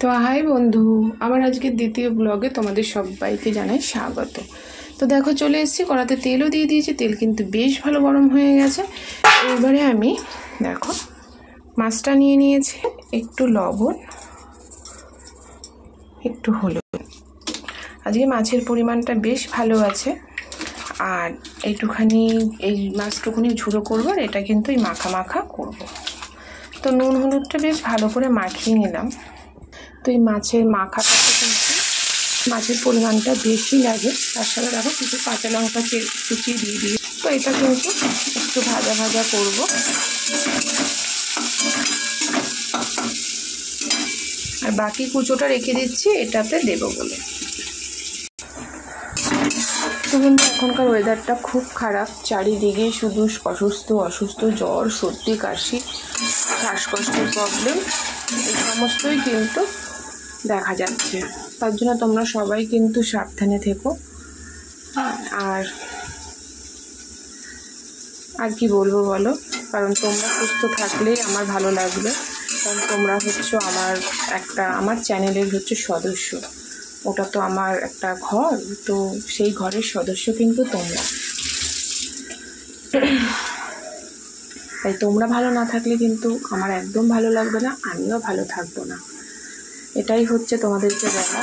তো হাই বন্ধু, আমার আজকের দ্বিতীয় ব্লগে তোমাদের সবাইকে জানাই স্বাগত। তো দেখো চলে এসেছি, কড়াতে তেলও দিয়ে দিয়েছি, তেল কিন্তু বেশ ভালো গরম হয়ে গেছে। এবারে আমি দেখো মাছটা নিয়ে নিয়েছি, একটু লবণ, একটু হলুদ। আজকে মাছের পরিমাণটা বেশ ভালো আছে, আর এইটুখানি এই মাছটুকুনি ঝুড়ো করবো, আর এটা কিন্তু এই মাখা মাখা করবো। তো নুন হলুদটা বেশ ভালো করে মাখিয়ে নিলাম। তো এই মাছের মাখাটাতে কিন্তু মাছের পরিমাণটা বেশি লাগে, তার সাথে দেখো কিছু কাঁচা লঙ্কা কুচিয়ে দিয়ে দিই। তো এটা কিন্তু একটু ভাজা ভাজা করব। আর বাকি কুচোটা রেখে দিচ্ছি এটাতে দেবো বলে। তো কিন্তু এখনকার ওয়েদারটা খুব খারাপ, চারিদিকে শুধু অসুস্থ জ্বর, সর্দি, কাশি, শ্বাসকষ্টের প্রবলেম, এই সমস্তই কিন্তু দেখা যাচ্ছে। তার জন্য তোমরা সবাই কিন্তু সাবধানে থেকো। আর কি বলবো বলো, কারণ তোমরা সুস্থ থাকলেই আমার ভালো লাগবে, কারণ তোমরা হচ্ছে আমার চ্যানেলের হচ্ছে সদস্য। ওটা তো আমার একটা ঘর, তো সেই ঘরের সদস্য কিন্তু তোমরা। তাই তোমরা ভালো না থাকলে কিন্তু আমার একদম ভালো লাগবে না, আমিও ভালো থাকবো না। এটাই হচ্ছে তোমাদেরকে বলা।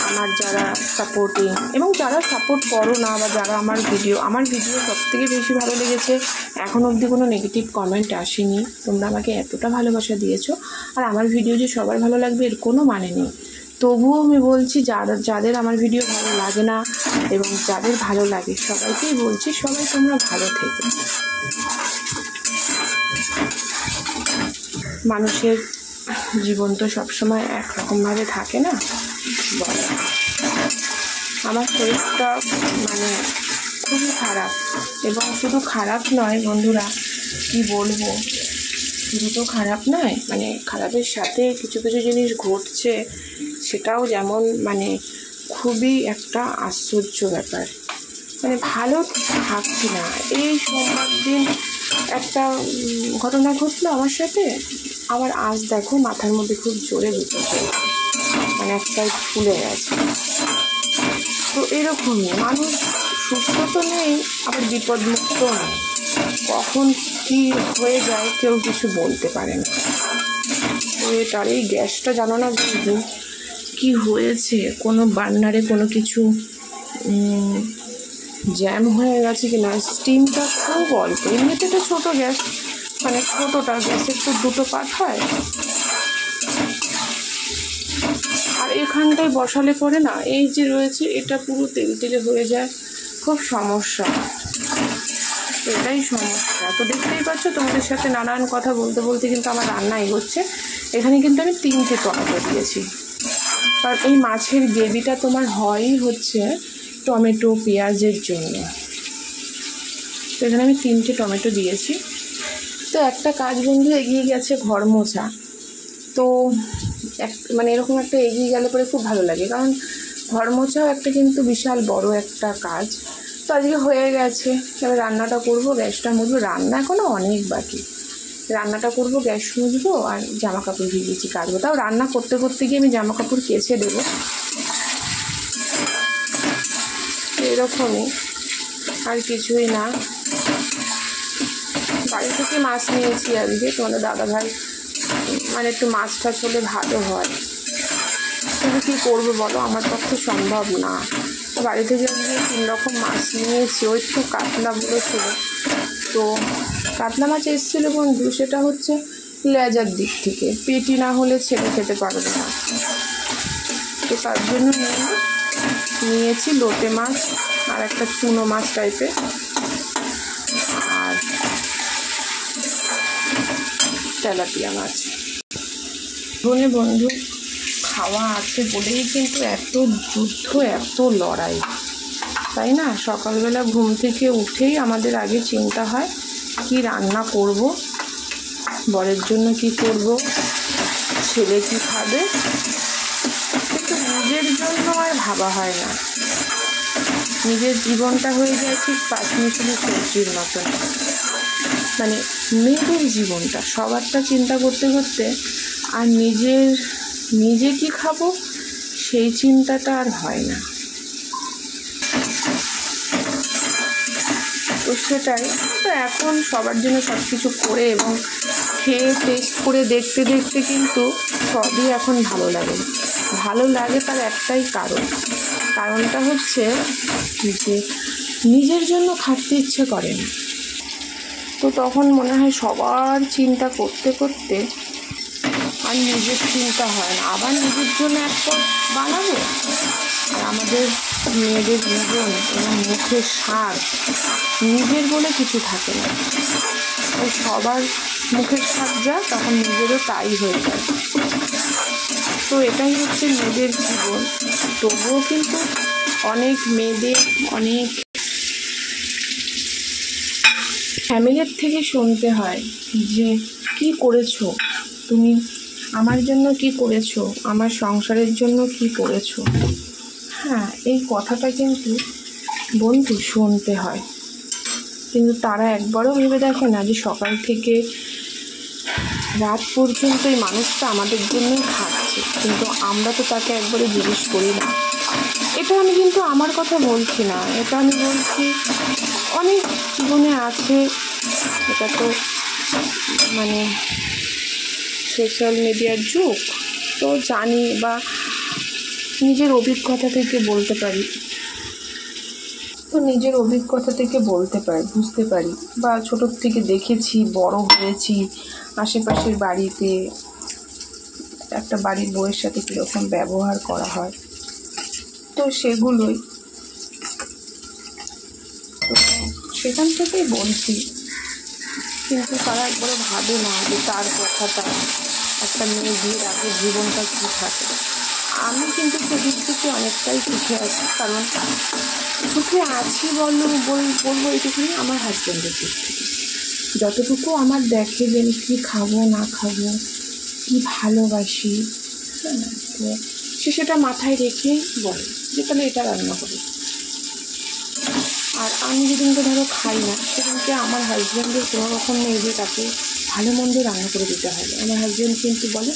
আমার যারা সাপোর্টিং এবং যারা সাপোর্ট করো না, বা যারা আমার ভিডিও সবথেকে বেশি ভালো লেগেছে, এখন অবধি কোনো নেগেটিভ কমেন্ট আসেনি। তোমরা আমাকে এতটা ভালোবাসা দিয়েছো, আর আমার ভিডিও যে সবার ভালো লাগবে এর কোনো মানে নেই। তবুও আমি বলছি, যাদের আমার ভিডিও ভালো লাগে না এবং যাদের ভালো লাগে সবাইকেই বলছি, সবাই তোমরা ভালো থেকো। মানুষের জীবন তো সবসময় একরকমভাবে থাকে না, বলো। আমার শরীরটা খুবই খারাপ, এবং শুধু খারাপ নয় বন্ধুরা, কি বলবো, শুধু তো খারাপ নয়, খারাপের সাথে কিছু কিছু জিনিস ঘটছে, সেটাও যেমন খুবই একটা আশ্চর্য ব্যাপার। ভালো থাকছি না। এই সোমবার দিন একটা ঘটনা ঘটলো আমার সাথে। আমার আজ দেখো মাথার মধ্যে খুব জোরে ঢুকেছে, একটাই ফুলে গেছে। তো এরকমই মানুষ সুস্থ তো নেই, আবার বিপদমুক্ত নেই। কখন কি হয়ে যায় কেউ কিছু বলতে পারে না। তার এই গ্যাসটা জানো না বন্ধু কি হয়েছে, কোনো বার্নারে কোনো কিছু জ্যাম হয়ে গেছে কিনা। স্টিমটা খুব অল্প, এমনিতে একটা ছোটো গ্যাস, ছোটোটা গ্যাসের তো দুটো পার্ট হয়, আর এখানটায় বসালে পরে না, এই যে রয়েছে এটা পুরো তেলে হয়ে যায়, খুব সমস্যা। এটাই সমস্যা। তো দেখতেই পাচ্ছ, তোমাদের সাথে নানান কথা বলতে বলতে কিন্তু আমার রান্না এগোচ্ছে। এখানে কিন্তু আমি 3টে টমেটো দিয়েছি, কারণ এই মাছের গ্রেভিটা তোমার হয়ই হচ্ছে টমেটো পেঁয়াজের জন্য। তো এখানে আমি 3টে টমেটো দিয়েছি। তো একটা কাজ বন্ধু এগিয়ে গেছে, ঘর মোছা। তো এরকম একটা এগিয়ে গেলে পরে খুব ভালো লাগে, কারণ ঘর মোছাও একটা কিন্তু বিশাল বড় একটা কাজ। তো আজকে হয়ে গেছে, এবার রান্নাটা করবো, গ্যাসটা মুছবো। রান্না এখনও অনেক বাকি, রান্নাটা করবো, গ্যাস মুছবো, আর জামা কাপড় ভিজিয়েছি কাচবো। তাও রান্না করতে করতে গিয়ে আমি জামা কাপড় কেচে দেবো, এরকমই, আর কিছুই না। বাড়ি থেকে মাছ নিয়েছি আজকে, তোমাদের দাদাভাই একটু মাছ টাছ হলে ভালো হয়, কিন্তু কী করবো বলো, আমার পক্ষে সম্ভব না। বাড়ি থেকে আজকে 3 রকম মাছ নিয়েছি। ওই একটু কাতলা বলেছিল, তো কাতলা মাছ এসেছিলো বন্ধু, সেটা হচ্ছে লেজার দিক থেকে, পেটি না হলে ছেলে খেতে পারবে না। তো তার জন্য নিয়েছি লোটে মাছ, আর একটা চুনো মাছ টাইপের, আর তেলাপিয়া মাছ। বন্ধু খাওয়া আছে বলেই কিন্তু এত যুদ্ধ, এত লড়াই, তাই না? সকালবেলা ঘুম থেকে উঠেই আমাদের আগে চিন্তা হয় কি রান্না করব, বরের জন্য কি করব, ছেলে কি খাবে, কিন্তু নিজের জন্য আর ভাবা হয় না। নিজের জীবনটা হয়ে যায় ঠিক 5 মিনিটের সবজির মতন। মেয়েদের জীবনটা সবারটা চিন্তা করতে করতে, আর নিজের নিজে কি খাবো সেই চিন্তাটা আর হয় না। তো সেটাই তো এখন সবার জন্য সব কিছু করে এবং খেয়ে টেস্ট করে দেখতে দেখতে কিন্তু সবই এখন ভালো লাগে। ভালো লাগে তার একটাই কারণটা হচ্ছে যে নিজের জন্য খাটতে ইচ্ছে করে না। তো তখন মনে হয় সবার চিন্তা করতে করতে আর নিজের চিন্তা হয় না, আবার নিজের জন্য এক পদ বানাবো। আর আমাদের মেয়েদের জীবন এবং মুখের স্বাদ নিজের বলে কিছু থাকে না, ওই সবার মুখের স্বাদ যা তখন নিজেরও তাই হয়ে যায়। তো এটাই হচ্ছে মেয়েদের জীবন। তবুও কিন্তু অনেক মেয়েদের অনেক ফ্যামিলির থেকে শুনতে হয় যে কি করেছো তুমি, আমার জন্য কি করেছো, আমার সংসারের জন্য কি করেছো। হ্যাঁ, এই কথাটা কিন্তু বন্ধু শুনতে হয়, কিন্তু তারা একবারও ভেবে দেখে না যে সকাল থেকে রাত পর্যন্ত এই মানুষটা আমাদের জন্যই খাচ্ছে, কিন্তু আমরা তো তাকে একবারে জিজ্ঞেস করি না। এটা আমি কিন্তু আমার কথা বলছি না, এটা আমি বলছি অনেক জীবনে আছে। এটা তো মানে সোশ্যাল মিডিয়ার যুগ, তো জানি বা নিজের অভিজ্ঞতা থেকে বলতে পারি, বুঝতে পারি বা ছোটোর থেকে দেখেছি, বড় হয়েছি আশেপাশের বাড়িতে একটা বাড়ির বউয়ের সাথে কীরকম ব্যবহার করা হয়। তো সেগুলোই তো সেখান থেকেই বলছি, কিন্তু তারা একবারও ভাবে না যে তার কথাটা একটা মেয়ে বিয়ের আগে জীবনটা কী থাকে। আমি কিন্তু সেদিক থেকে অনেকটাই সুখে আছি, কারণ সুখে আছি বলবো এইটুকুনি আমার হাজব্যান্ডের দিক থেকে। যতটুকু আমার দেখে যে আমি কী খাবো না খাবো, কী ভালোবাসি, তো সে সেটা মাথায় রেখে বলে যে তাহলে এটা রান্না করি। আর আমি যেদিনকে ধরো খাই না, সেদিনকে আমার হাজব্যান্ডের কোনো রকম নেই যে তাকে ভালো মন্দ রান্না করে দিতে হবে। আমার হাজব্যান্ড কিন্তু বলে,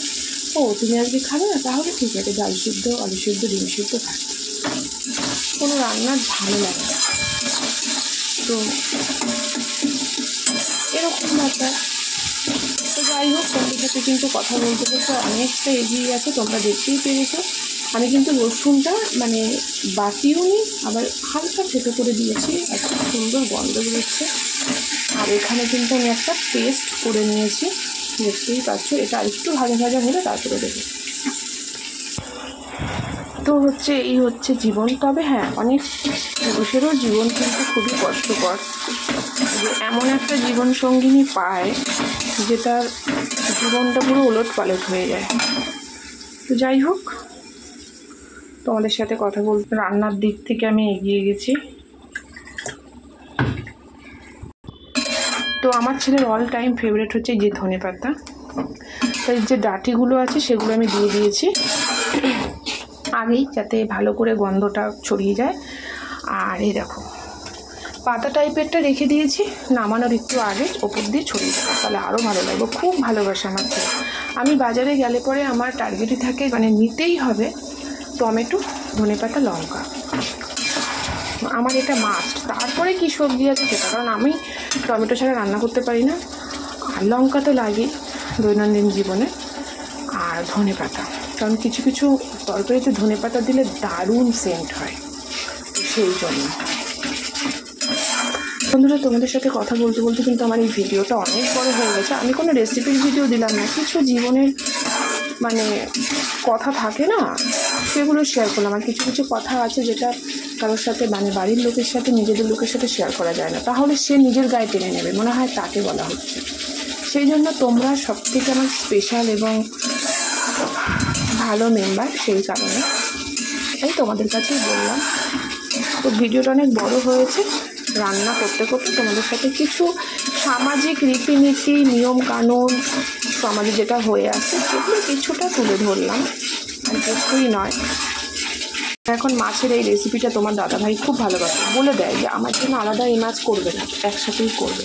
ও তুমি আজকে খাবে না, তাহলে ঠিক আছে, ডাল সিদ্ধ, আলু সিদ্ধ, ডিম সিদ্ধ খাবে, কোনো রান্নার ভালো লাগে না। তো এরকম ব্যাপার। তো যাই হোক, তোমাদের সাথে কিন্তু কথা বলতে বলতে অনেকটা এগিয়ে গেছে, তোমরা দেখতেই পেরেছো। আমি কিন্তু রসুনটা মানে বাটিও নি, আবার হালকা থেতো করে দিয়েছি, একটা সুন্দর গন্ধ বেরোচ্ছে। আর এখানে কিন্তু আমি একটা পেস্ট করে নিয়েছি, দেখতেই পাচ্ছ। এটা একটু ভাজা ভাজা হলে তারপরে দেবো। তো এই হচ্ছে জীবন। তবে হ্যাঁ, অনেক পুরুষেরও জীবন কিন্তু খুবই কষ্টকর, যে এমন একটা জীবন সঙ্গিনী পায় যে তার জীবনটা পুরো ওলট পালট হয়ে যায়। তো যাই হোক, তোমাদের সাথে কথা বলতে রান্নার দিক থেকে আমি এগিয়ে গেছি। তো আমার ছেলের অল টাইম ফেভারিট হচ্ছে যে ধনেপাতা, তাই যে ডাঁটিগুলো আছে সেগুলো আমি দিয়ে দিয়েছি আগেই, যাতে ভালো করে গন্ধটা ছড়িয়ে যায়। আর এই দেখো, পাতা টাইপেরটা রেখে দিয়েছি, নামানোর একটু আগে ওপর দিয়ে ছড়িয়ে দেবো, তাহলে আরও ভালো লাগবে। খুব ভালোবাসে আমার ছেলে। আমি বাজারে গেলে পরে আমার টার্গেটই থাকে, মানে নিতেই হবে টমেটো, ধনেপাতা, লঙ্কা, আমার এটা মাস্ট। তারপরে কি সবজি আছে সেটা, কারণ আমি টমেটো ছাড়া রান্না করতে পারি না। আর লঙ্কা তো লাগে দৈনন্দিন জীবনে, আর ধনেপাতা, কারণ কিছু কিছু তরকারিতে ধনেপাতা দিলে দারুণ সেন্ট হয়, সেই জন্য। বন্ধুরা, তোমাদের সাথে কথা বলতে বলতে কিন্তু আমার এই ভিডিওটা অনেক বড় হয়ে গেছে। আমি কোনো রেসিপির ভিডিও দিলাম না, কিছু জীবনের মানে কথা থাকে না, সেগুলো শেয়ার করলাম। আর কিছু কিছু কথা আছে যেটা কারোর সাথে মানে বাড়ির লোকের সাথে, নিজেদের লোকের সাথে শেয়ার করা যায় না, তাহলে সে নিজের গায়ে টেনে নেবে, মনে হয় তাকে বলা হচ্ছে। সেই জন্য তোমরা সবথেকে আমার স্পেশাল এবং ভালো মেম্বার, সেই কারণে এই তোমাদের কাছেই বললাম। তো ভিডিওটা অনেক বড় হয়েছে। রান্না করতে করতে তোমাদের সাথে কিছু সামাজিক রীতিনীতি, নিয়মকানুন, সমাজে যেটা হয়ে আসছে সেগুলো কিছুটা তুলে ধরলাম, আর কিছুই নয়। এখন মাছের এই রেসিপিটা তোমার দাদাভাই খুব ভালোবাসে, বলে দেয় যে আমার জন্য আলাদা এই মাছ করবে না, একসাথেই করবে।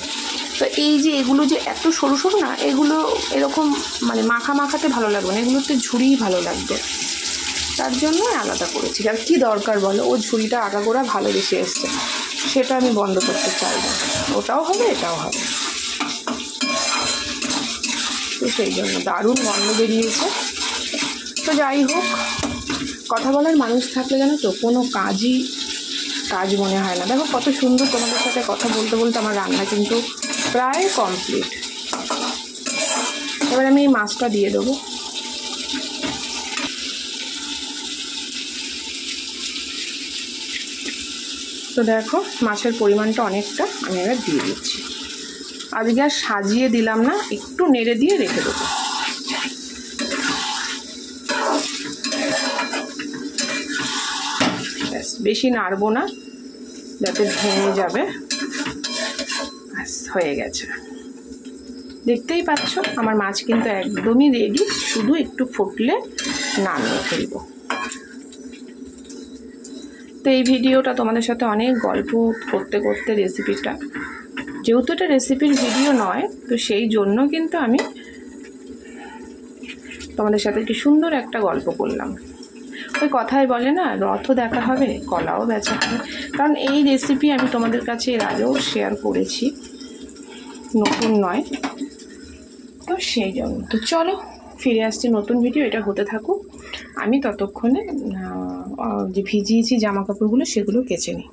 তো এই যে এগুলো যে এত সরু সরু না, এগুলো এরকম মানে মাখাতে ভালো লাগবে না, এগুলোতে ঝুড়িই ভালো লাগবে, তার জন্য আলাদা করেছি। আর কি দরকার বলো, ও ঝুড়িটা আগাগোড়া ভালো বেশি এসছে, সেটা আমি বন্ধ করতে চাই না, ওটাও হবে এটাও হবে। তো সেই জন্য দারুণ গন্ধ বেরিয়েছে। তো যাই হোক, কথা বলার মানুষ থাকলে জানো তো কোনো কাজ মনে হয় না। দেখো কত সুন্দর তোমাদের সাথে কথা বলতে বলতে আমার রান্না কিন্তু প্রায় কমপ্লিট। এবার আমি এই মাছটা দিয়ে দেবো। তো দেখো মাছের পরিমাণটা অনেকটা, আমি এবার দিয়ে দিচ্ছি। আজকে আর সাজিয়ে দিলাম না, একটু নেড়ে দিয়ে রেখে দেবো। বেশি নাড়বো না, যাতে ভেঙে যাবে। হয়ে গেছে, দেখতেই পাচ্ছ আমার মাছ কিন্তু একদমই রেডি, শুধু একটু ফুটলে নামিয়ে ফেলবো। তো এই ভিডিওটা তোমাদের সাথে অনেক গল্প করতে করতে রেসিপিটা, যেহেতু এটা রেসিপির ভিডিও নয়, তো সেই জন্য কিন্তু আমি তোমাদের সাথে কি সুন্দর একটা গল্প করলাম। ওই কথাই বলে না, রথও দেখা হবে কলাও বেচা হবে, কারণ এই রেসিপি আমি তোমাদের কাছে এর আগেও শেয়ার করেছি, নতুন নয়। তো সেই জন্য তো চলো ফিরে আসছি নতুন ভিডিও, এটা হতে থাকুক, আমি ততক্ষণে যে ভিজিয়েছি জামা কাপড়গুলো সেগুলো কেচে নিই।